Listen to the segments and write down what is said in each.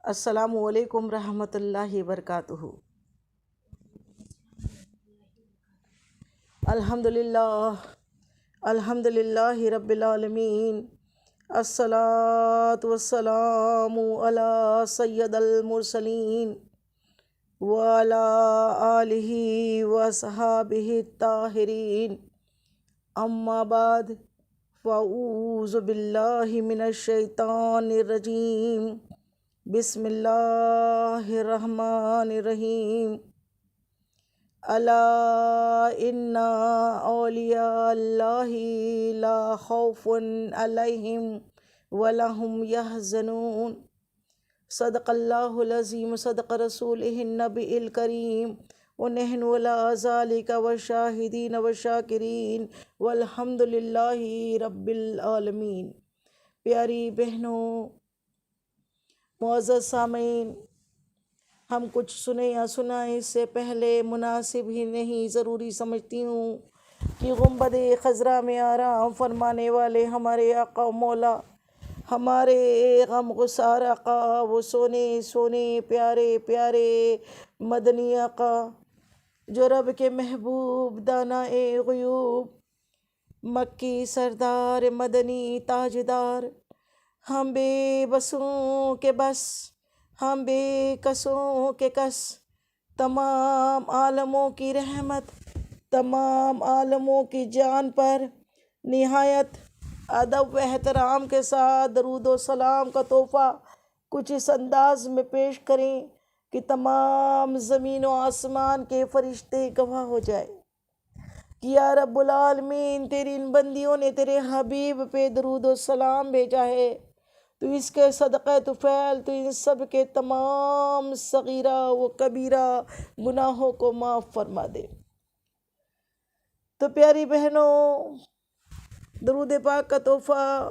السلام علیکم رحمۃ اللہ وبرکاتہ۔ الحمدللہ رب العالمین، الصلاۃ والسلام علی سید المرسلین وعلی آلہ وصحابہ الطاہرین، اما بعد فاعوذ باللہ من الشیطان الرجیم، بسم اللہ الرحمن الرحیم۔ الا ان اولیاء اللہ لا خوف علیہم ولا هم يحزنون۔ صدق اللہ العظیم، صدق رسولہ النبی الکریم، ونحن علی ذلک والشاہدین والشاکرین والحمد للہ رب العالمین۔ پیاری بہنوں، معزز سامعین، ہم کچھ سنیں یا سنائیں اس سے پہلے مناسب ہی نہیں ضروری سمجھتی ہوں کہ گنبد خضرا میں آرام فرمانے والے ہمارے آقا و مولا، ہمارے غم گسار آقا، وہ سونے سونے پیارے پیارے مدنی آقا، جو رب کے محبوب دانا غیوب، مکی سردار، مدنی تاجدار، ہم بے بسوں کے بس، ہم بے کسوں کے کس، تمام عالموں کی رحمت، تمام عالموں کی جان پر نہایت ادب و احترام کے ساتھ درود و سلام کا تحفہ کچھ اس انداز میں پیش کریں کہ تمام زمین و آسمان کے فرشتے گواہ ہو جائے کہ یا رب العالمین، تیری ان بندیوں نے تیرے حبیب پہ درود و سلام بھیجا ہے، تو اس کے صدقہ طفیل تو ان سب کے تمام صغیرہ و کبیرہ گناہوں کو معاف فرما دے۔ تو پیاری بہنوں، درود پاک کا تحفہ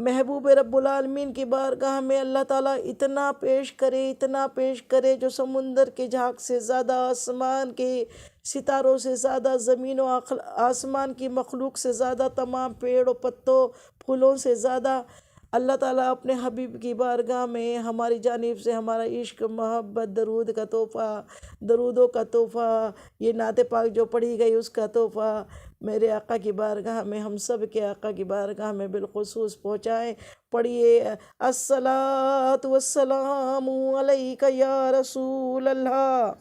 محبوب رب العالمین کی بارگاہ میں اللہ تعالیٰ اتنا پیش کرے جو سمندر کے جھاگ سے زیادہ، آسمان کے ستاروں سے زیادہ، زمین و آسمان کی مخلوق سے زیادہ، تمام پیڑ و پتوں پھولوں سے زیادہ اللہ تعالیٰ اپنے حبیب کی بارگاہ میں ہماری جانب سے ہمارا عشق، محبت، درود کا تحفہ، درودوں کا تحفہ، یہ نعت پاک جو پڑھی گئی اس کا تحفہ میرے آقا کی بارگاہ میں، ہم سب کے آقا کی بارگاہ میں بالخصوص پہنچائیں۔ پڑھیے، الصلاۃ والسلام علیک یا رسول اللہ،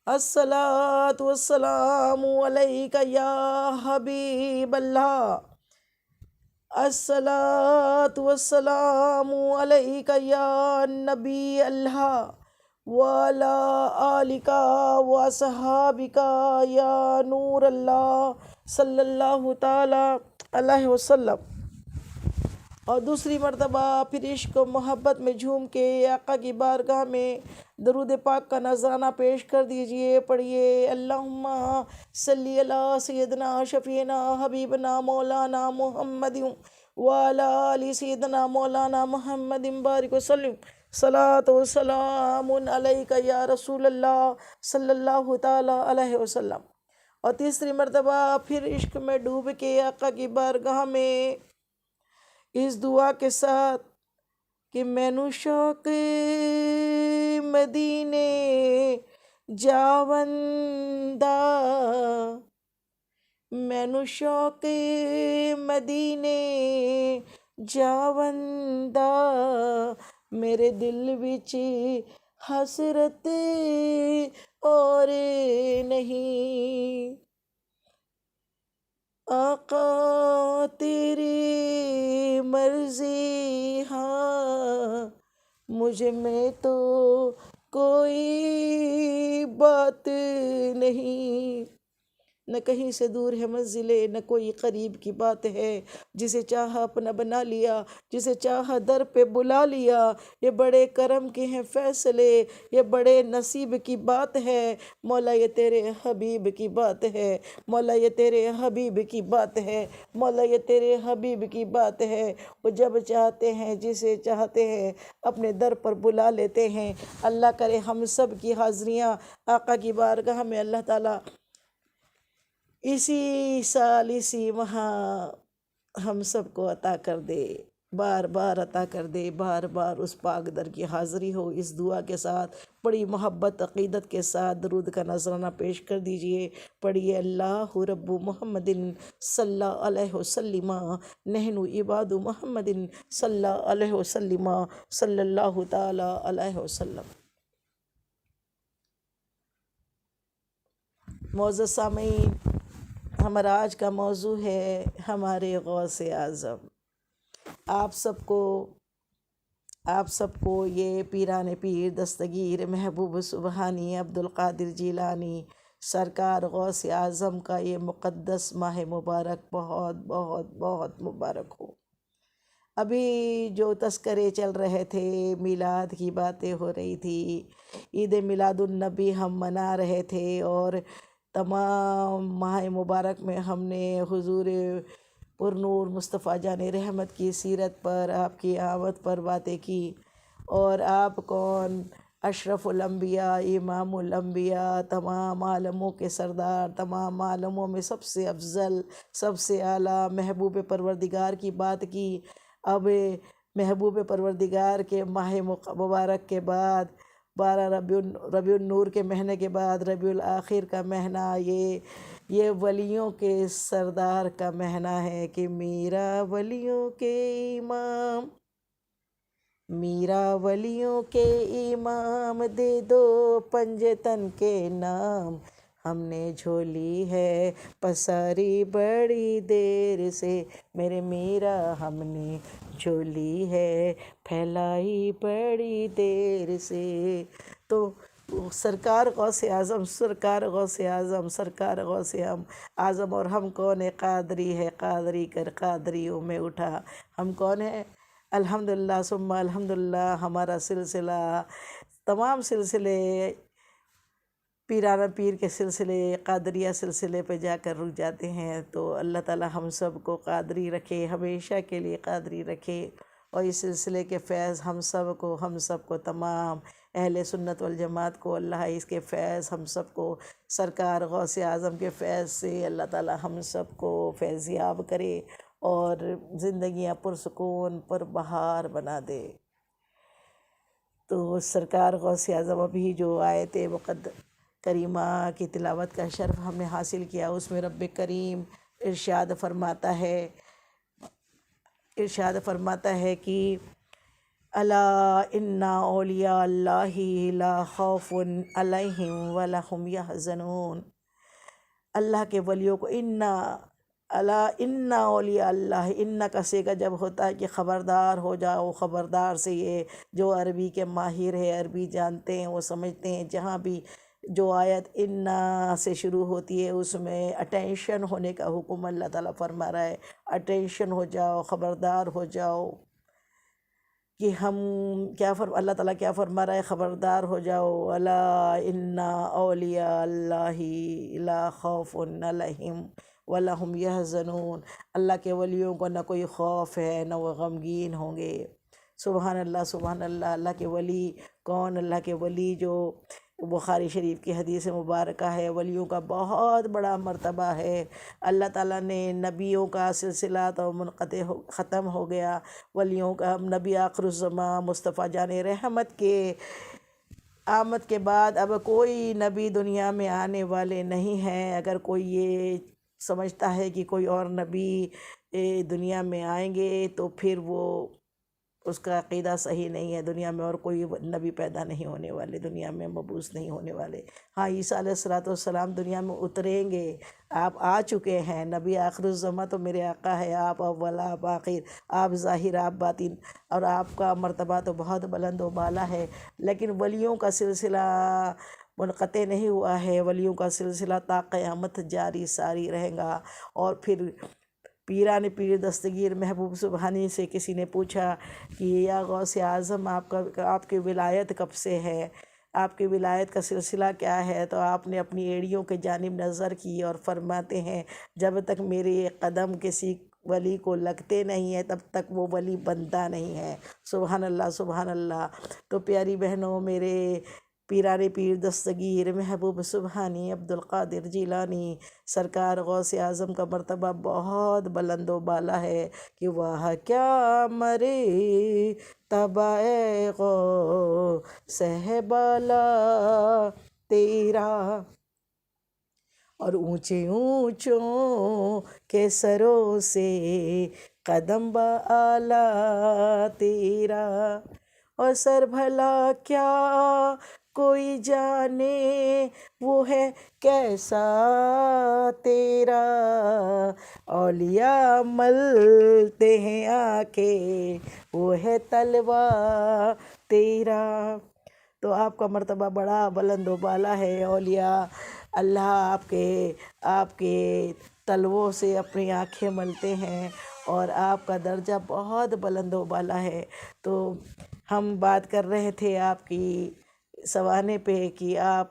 الصلاۃ والسلام علیک یا حبیب اللہ، الصلاۃ والسلام علیک یا نبی اللہ، وعلی آلک واصحابک یا نور اللہ، صلی اللہ تعالی علیہ وسلم۔ اور دوسری مرتبہ پھر عشق و محبت میں جھوم کے آقا کی بارگاہ میں درود پاک کا نذرانہ پیش کر دیجئے۔ پڑھیے، اللہم صلی علی سیدنا شفیعنا حبیبنا مولانا محمد وعلی آل سیدنا مولانا محمد بارک وسلم، صلاۃ و سلام علیک یا رسول اللہ، صلی اللہ تعالی علیہ وسلم۔ اور تیسری مرتبہ پھر عشق میں ڈوب کے آقا کی بارگاہ میں اس دعا کے ساتھ کہ مینو شوق مدینے جاوندا، مینو شوق مدینے جاوندا، میرے دل وچ حسرت اور نہیں، آقا تیری مرضی ہاں، مجھ میں تو کوئی بات نہیں، نہ کہیں سے دور ہے منزل، نہ کوئی قریب کی بات ہے، جسے چاہا اپنا بنا لیا، جسے چاہا در پہ بلا لیا، یہ بڑے کرم کے ہیں فیصلے، یہ بڑے نصیب کی بات ہے، مولا یہ تیرے حبیب کی بات ہے، مولا یہ تیرے حبیب کی بات ہے، مولا یہ تیرے حبیب کی بات ہے۔ وہ جب چاہتے ہیں، جسے چاہتے ہیں اپنے در پر بلا لیتے ہیں۔ اللہ کرے ہم سب کی حاضریاں آقا کی بارگاہ میں اللہ تعالیٰ اسی سال اسی ماہ ہم سب کو عطا کر دے۔ بار بار عطا کر دے، بار بار اس پاک در کی حاضری ہو۔ اس دعا کے ساتھ بڑی محبت عقیدت کے ساتھ درود کا نذرانہ پیش کر دیجئے۔ پڑھیے اللہ رب محمد صلی اللہ علیہ وسلم، نحن عباد محمد صلی اللہ علیہ وسلم، صلی اللہ تعالی علیہ وسلم۔ معزز سامعین، ہمارا آج کا موضوع ہے ہمارے غوث اعظم۔ آپ سب کو یہ پیران پیر دستگیر محبوب سبحانی عبدالقادر جیلانی سرکار غوث اعظم کا یہ مقدس ماہ مبارک بہت بہت بہت مبارک ہو۔ ابھی جو تذکرے چل رہے تھے، میلاد کی باتیں ہو رہی تھی، عید میلاد النبی ہم منا رہے تھے، اور تمام ماہ مبارک میں ہم نے حضور پر نور مصطفیٰ جان رحمت کی سیرت پر، آپ کی آمد پر باتیں کی، اور آپ کون، اشرف الانبیاء، امام الانبیاء، تمام عالموں کے سردار، تمام عالموں میں سب سے افضل، سب سے اعلیٰ محبوب پروردگار کی بات کی۔ اب محبوب پروردگار کے ماہ مبارک کے بعد 12 ربیع النور کے مہینے کے بعد ربیع الاخر کا مہینہ، یہ ولیوں کے سردار کا مہینہ ہے کہ میرا ولیوں کے امام، میرا ولیوں کے امام، دے دو پنجے تن کے نام، ہم نے جھولی ہے پساری بڑی دیر سے، میرے میرا ہم نے جھولی ہے پھیلائی بڑی دیر سے۔ تو سرکار غوث اعظم، سرکار غوث اعظم، سرکار غوث اعظم، اور ہم کون ہے؟ قادری ہے، قادری کر قادریوں میں اٹھا، ہم کون ہیں؟ الحمدللہ ثم الحمدللہ۔ ہمارا سلسلہ، تمام سلسلے پیرانہ پیر کے سلسلے، قادریہ سلسلے پہ جا کر رک جاتے ہیں، تو اللہ تعالی ہم سب کو قادری رکھے، ہمیشہ کے لیے قادری رکھے، اور اس سلسلے کے فیض ہم سب کو تمام اہل سنت والجماعت کو اللہ اس کے فیض ہم سب کو سرکار غوث اعظم کے فیض سے اللہ تعالی ہم سب کو فیضیاب کرے، اور زندگیاں پرسکون پر بہار بنا دے۔ تو سرکار غوث اعظم ابھی جو آیت کریمہ کی تلاوت کا شرف ہم نے حاصل کیا، اس میں رب کریم ارشاد فرماتا ہے کہ الا ان اولیاء اللہ لا خوف علیہم ولا ہم یحزنون۔ اللہ کے ولیوں کو الا ان اولیاء اللہ، ان کا صیغہ جب ہوتا ہے کہ خبردار ہو جاؤ، خبردار سے، یہ جو عربی کے ماہر ہے، عربی جانتے ہیں، وہ سمجھتے ہیں جہاں بھی جو آیت انا سے شروع ہوتی ہے اس میں اٹینشن ہونے کا حکم اللہ تعالیٰ فرما رہا ہے۔ اٹینشن ہو جاؤ، خبردار ہو جاؤ کہ اللہ تعالیٰ کیا فرما رہا ہے؟ خبردار ہو جاؤ، الا ان اولیاء اللہ لا خوف علیہم ولا ہم یحزنون۔ اللہ کے ولیوں کو نہ کوئی خوف ہے، نہ وہ غمگین ہوں گے۔ سبحان اللہ، سبحان اللہ۔ اللہ کے ولی کون؟ اللہ کے ولی جو بخاری شریف کی حدیث مبارکہ ہے، ولیوں کا بہت بڑا مرتبہ ہے۔ اللہ تعالیٰ نے نبیوں کا سلسلہ تو ختم ہو گیا، ولیوں کا نبی آخر الزماں مصطفیٰ جان رحمت کے آمد کے بعد اب کوئی نبی دنیا میں آنے والے نہیں ہیں۔ اگر کوئی یہ سمجھتا ہے کہ کوئی اور نبی دنیا میں آئیں گے تو پھر وہ اس کا عقیدہ صحیح نہیں ہے۔ دنیا میں اور کوئی نبی پیدا نہیں ہونے والے، دنیا میں مبعوث نہیں ہونے والے۔ ہاں، عیسیٰ علیہ السلام دنیا میں اتریں گے، آپ آ چکے ہیں۔ نبی آخر الزماں تو میرے آقا ہے، آپ اول، آپ آخر، آپ ظاہر، آپ باطن، اور آپ کا مرتبہ تو بہت بلند و بالا ہے۔ لیکن ولیوں کا سلسلہ منقطع نہیں ہوا ہے، ولیوں کا سلسلہ تا قیامت جاری ساری رہے گا۔ اور پھر پیران پیر دستگیر محبوب سبحانی سے کسی نے پوچھا کہ یا غوث اعظم، آپ کی ولایت کب سے ہے؟ آپ کی ولایت کا سلسلہ کیا ہے؟ تو آپ نے اپنی ایڑیوں کے جانب نظر کی اور فرماتے ہیں جب تک میرے قدم کسی ولی کو لگتے نہیں ہیں تب تک وہ ولی بنتا نہیں ہے۔ سبحان اللہ، سبحان اللہ۔ تو پیاری بہنوں، میرے پیران پیر دستگیر محبوب سبحانی عبدالقادر جیلانی سرکار غوث اعظم کا مرتبہ بہت بلند و بالا ہے کہ وہ کیا مرے تبائے غوث بالا تیرا، اور اونچے اونچوں کے سروں سے قدم بالا تیرا، اور سر بھلا کیا کوئی جانے وہ ہے کیسا تیرا، اولیاء ملتے ہیں آ کے وہ ہے تلوہ تیرا۔ تو آپ کا مرتبہ بڑا بلند و بالا ہے، اولیاء اللہ آپ کے تلووں سے اپنی آنکھیں ملتے ہیں، اور آپ کا درجہ بہت بلند و بالا ہے۔ تو ہم بات کر رہے تھے آپ کی سوانح پہ کہ آپ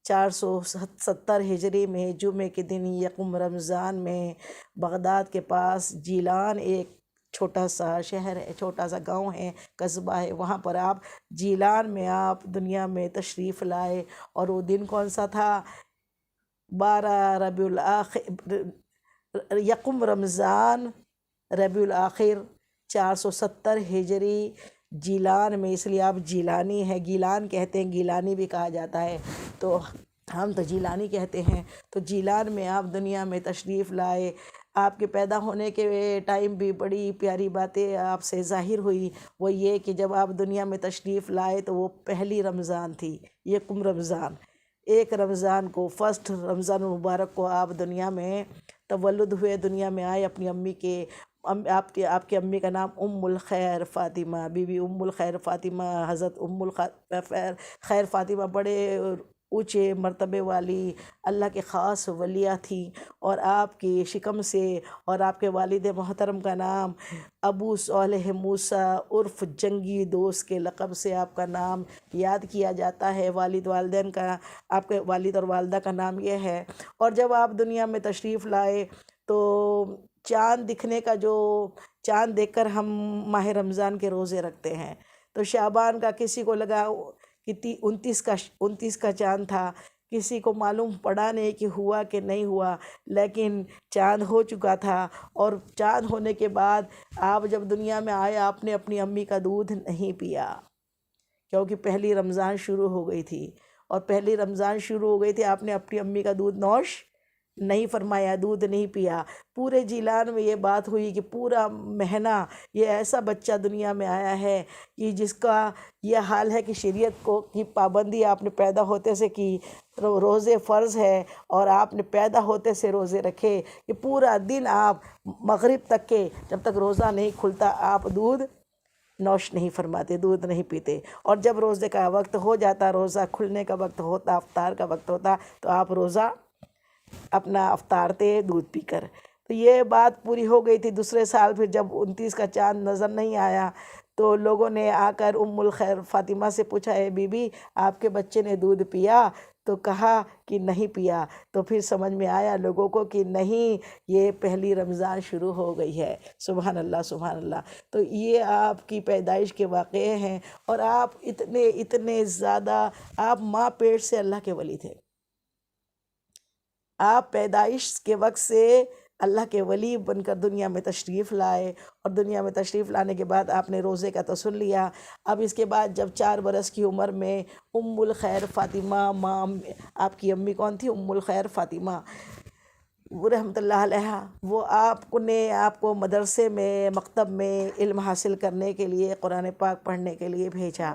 470 ہجری میں جمعے کے دن یکم رمضان میں بغداد کے پاس جیلان ایک چھوٹا سا شہر ہے، چھوٹا سا گاؤں ہے، قصبہ ہے، وہاں پر آپ جیلان میں آپ دنیا میں تشریف لائے۔ اور وہ دن کون سا تھا؟ 12 ربیع الاخر، یکم رمضان ربیع الاخر 470 ہجری جیلان میں، اس لیے آپ جیلانی ہیں، گیلان کہتے ہیں، گیلانی بھی کہا جاتا ہے، تو ہم تو جیلانی کہتے ہیں۔ تو جیلان میں آپ دنیا میں تشریف لائے۔ آپ کے پیدا ہونے کے ٹائم بھی بڑی پیاری باتیں آپ سے ظاہر ہوئی، وہ یہ کہ جب آپ دنیا میں تشریف لائے تو وہ پہلی رمضان تھی، یکم رمضان، ایک رمضان کو، فرسٹ رمضان المبارک کو آپ دنیا میں تولد ہوئے، دنیا میں آئے اپنی امی کے، آپ کی امی کا نام ام الخیر فاطمہ، بی بی ام الخیر فاطمہ، حضرت ام الخیر فاطمہ بڑے اونچے مرتبے والی اللہ کے خاص ولیہ تھیں، اور آپ کی شکم سے، اور آپ کے والد محترم کا نام ابو صالح موسیٰ عرف جنگی دوست کے لقب سے آپ کا نام یاد کیا جاتا ہے۔ والد والدین کا، آپ کے والد اور والدہ کا نام یہ ہے۔ اور جب آپ دنیا میں تشریف لائے تو چاند دکھنے کا، جو چاند دیکھ کر ہم ماہ رمضان کے روزے رکھتے ہیں، تو شعبان کا کسی کو لگا کہ 29 کا چاند تھا، کسی کو معلوم پڑا نہیں کہ ہوا کہ نہیں ہوا، لیکن چاند ہو چکا تھا۔ اور چاند ہونے کے بعد آپ جب دنیا میں آئے، آپ نے اپنی امی کا دودھ نہیں پیا، کیونکہ پہلی رمضان شروع ہو گئی تھی، اور پہلی رمضان شروع ہو گئی تھی، آپ نے اپنی امی کا دودھ نوش نہیں فرمایا، دودھ نہیں پیا۔ پورے جیلان میں یہ بات ہوئی کہ پورا مہینہ یہ ایسا بچہ دنیا میں آیا ہے کہ جس کا یہ حال ہے کہ شریعت کی پابندی آپ نے پیدا ہوتے سے کی، روزے فرض ہے، اور آپ نے پیدا ہوتے سے روزے رکھے کہ پورا دن آپ مغرب تک کے، جب تک روزہ نہیں کھلتا، آپ دودھ نوش نہیں فرماتے، دودھ نہیں پیتے، اور جب روزے کا وقت ہو جاتا، روزہ کھلنے کا وقت ہوتا، افطار کا وقت ہوتا، تو آپ روزہ اپنا افطارتے دودھ پی کر۔ تو یہ بات پوری ہو گئی تھی۔ دوسرے سال پھر جب 29 کا چاند نظر نہیں آیا تو لوگوں نے آ کر ام الخیر فاطمہ سے پوچھا، اے بی بی آپ کے بچے نے دودھ پیا؟ تو کہا کہ نہیں پیا۔ تو پھر سمجھ میں آیا لوگوں کو کہ نہیں، یہ پہلی رمضان شروع ہو گئی ہے۔ سبحان اللہ، سبحان اللہ۔ تو یہ آپ کی پیدائش کے واقعے ہیں، اور آپ اتنے زیادہ، آپ ماں پیٹ سے اللہ کے ولی تھے۔ آپ پیدائش کے وقت سے اللہ کے ولی بن کر دنیا میں تشریف لائے، اور دنیا میں تشریف لانے کے بعد آپ نے روزے کا تو سن لیا۔ اب اس کے بعد جب 4 برس کی عمر میں ام الخیر فاطمہ، ماں آپ کی امی کون تھی؟ ام الخیر فاطمہ رحمۃ اللہ علیہ، وہ آپ کو مدرسے میں، مکتب میں علم حاصل کرنے کے لیے، قرآن پاک پڑھنے کے لیے بھیجا۔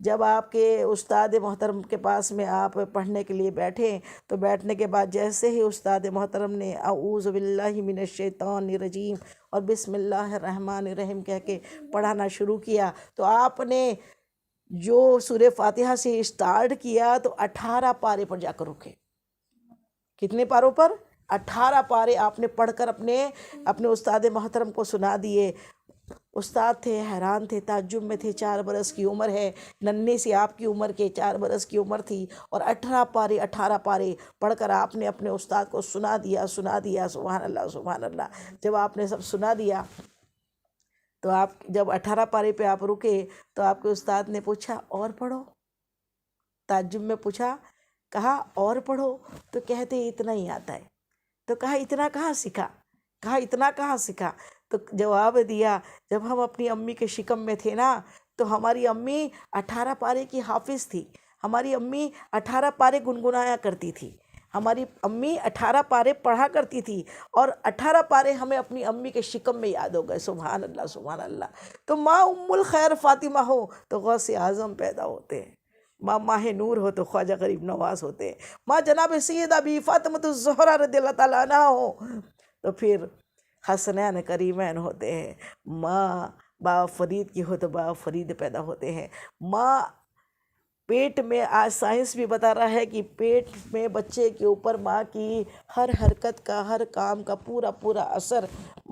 جب آپ کے استاد محترم کے پاس میں آپ پڑھنے کے لیے بیٹھے، تو بیٹھنے کے بعد جیسے ہی استاد محترم نے اعوذ باللہ من الشیطان الرجیم اور بسم اللہ الرحمن الرحیم کہہ کے پڑھانا شروع کیا، تو آپ نے جو سورہ فاتحہ سے اسٹارٹ کیا تو 18 پارے پر جا کر رکے۔ کتنے پاروں پر؟ 18 پارے آپ نے پڑھ کر اپنے استاد محترم کو سنا دیے۔ استاد تھے، حیران تھے، تعجب میں تھے، 4 برس کی عمر ہے، ننھی سی آپ کی عمر کے 4 برس کی عمر تھی، اور 18 پارے پڑھ کر آپ نے اپنے استاد کو سنا دیا۔ سبحان اللہ، سبحان اللہ۔ جب آپ نے سب سنا دیا تو آپ جب 18 پارے پہ آپ رکے تو آپ کے استاد نے پوچھا اور پڑھو۔ تعجب میں پوچھا، کہا اور پڑھو، تو کہتے اتنا ہی آتا ہے۔ تو کہا اتنا کہاں سیکھا، کہا اتنا کہاں سیکھا؟ تو جواب دیا، جب ہم اپنی امی کے شکم میں تھے نا، تو ہماری امی 18 پارے کی حافظ تھی، ہماری امی 18 پارے گنگنایا کرتی تھی، ہماری امی 18 پارے پڑھا کرتی تھی، اور 18 پارے ہمیں اپنی امی کے شکم میں یاد ہو گئے۔ سبحان اللہ سبحان اللہ۔ تو ماں ام الخیر فاطمہ ہو تو غوث اعظم پیدا ہوتے ہیں، ماں ماہ نور ہو تو خواجہ غریب نواز ہوتے ہیں، ماں جناب سیدہ بی فاطمۃ الزہرا رضی اللہ تعالیٰ عنہ ہو تو پھر حسنین کریمین ہوتے ہیں، ماں بابا فرید کی ہو تو بابا فرید پیدا ہوتے ہیں۔ ماں پیٹ میں، آج سائنس بھی بتا رہا ہے کہ پیٹ میں بچے کے اوپر ماں کی ہر حرکت کا، ہر کام کا پورا پورا اثر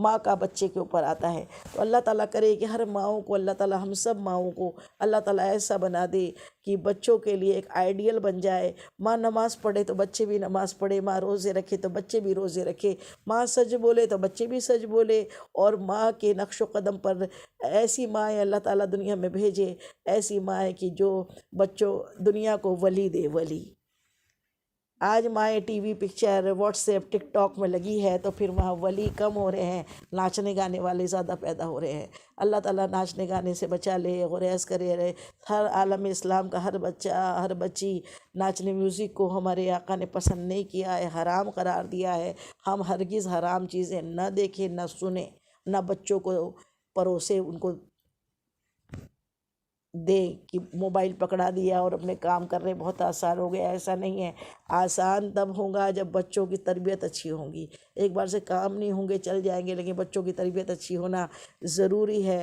ماں کا بچے کے اوپر آتا ہے۔ تو اللہ تعالیٰ کرے کہ ہر ماؤں کو اللہ تعالیٰ، ہم سب ماؤں کو اللہ تعالیٰ ایسا بنا دے کہ بچوں کے لیے ایک آئیڈیل بن جائے۔ ماں نماز پڑھے تو بچے بھی نماز پڑھے، ماں روزے رکھے تو بچے بھی روزے رکھے، ماں سج بولے تو بچے بھی سج بولے، اور ماں کے نقش و قدم پر ایسی مائیں اللہ تعالیٰ دنیا میں بھیجے، ایسی مائیں کہ جو بچوں دنیا کو ولی دے، ولی۔ آج مائیں T V, picture, WhatsApp, TikTok میں لگی ہے، تو پھر وہاں ولی کم ہو رہے ہیں، ناچنے گانے والے زیادہ پیدا ہو رہے ہیں۔ اللہ تعالیٰ ناچنے گانے سے بچا لے، گریز کرے رہے۔ ہر عالم اسلام کا ہر بچہ، ہر بچی ناچنے، میوزک کو ہمارے آقا نے پسند نہیں کیا ہے، حرام قرار دیا ہے۔ ہم ہرگز حرام چیزیں نہ دیکھیں، نہ سنیں، نہ بچوں کو پروسے، ان کو دے کہ موبائل پکڑا دیا اور اپنے کام کر رہے، بہت آسان ہو گیا۔ ایسا نہیں ہے، آسان تب ہوگا جب بچوں کی تربیت اچھی ہوں گی۔ ایک بار سے کام نہیں ہوں گے، چل جائیں گے، لیکن بچوں کی تربیت اچھی ہونا ضروری ہے۔